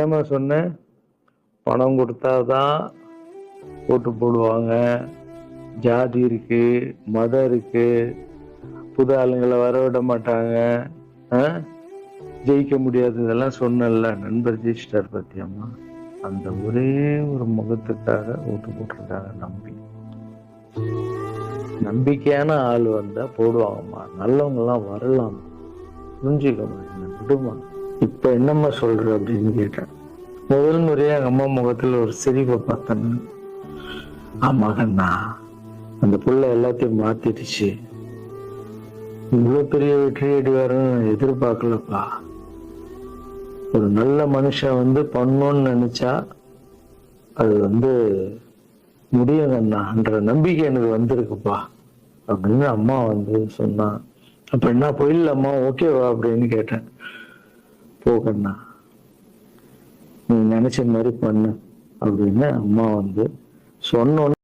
என்னம்மா சொன்னேன்? பணம் கொடுத்தாதான் ஓட்டு போடுவாங்க, ஜாதி இருக்கு, மதம் இருக்கு, புது ஆளுங்களை வரவிட மாட்டாங்க, ஜெயிக்க முடியாது, இதெல்லாம் சொன்னல. நண்பர் ஜெயிச்சிட்டார் பத்தியம்மா. அந்த ஒரே ஒரு முகத்துக்காக ஓட்டு போட்டிருக்காங்க. நம்பிக்கையான ஆள் வந்தா போடுவாங்கம்மா, நல்லவங்க எல்லாம் வரலாம், புரிஞ்சுக்க மாட்டேன், விடுமா. இப்ப என்னம்மா சொல்ற அப்படின்னு கேட்டேன். முதல் முறையா எங்க அம்மா முகத்துல ஒரு சிரிப்பை பார்த்தேன். ஆமாங்கண்ணா, அந்த புள்ள எல்லாத்தையும் மாத்திடுச்சு, இவ்வளவு பெரிய வெற்றி அடி வரும்னு எதிர்பார்க்கலப்பா. ஒரு நல்ல மனுஷன் பண்ணணும்னு நினைச்சா அது முடியுங்கண்ணான்ற நம்பிக்கை எனக்கு வந்திருக்குப்பா அப்படின்னு அம்மா சொன்னா. அப்ப என்ன போயிடலாமா, ஓகேவா அப்படின்னு கேட்டேன். போகண்ணா, நீ நினைச்ச மாதிரி பண்ணு அப்படின்னு அம்மா சொன்னோன்னு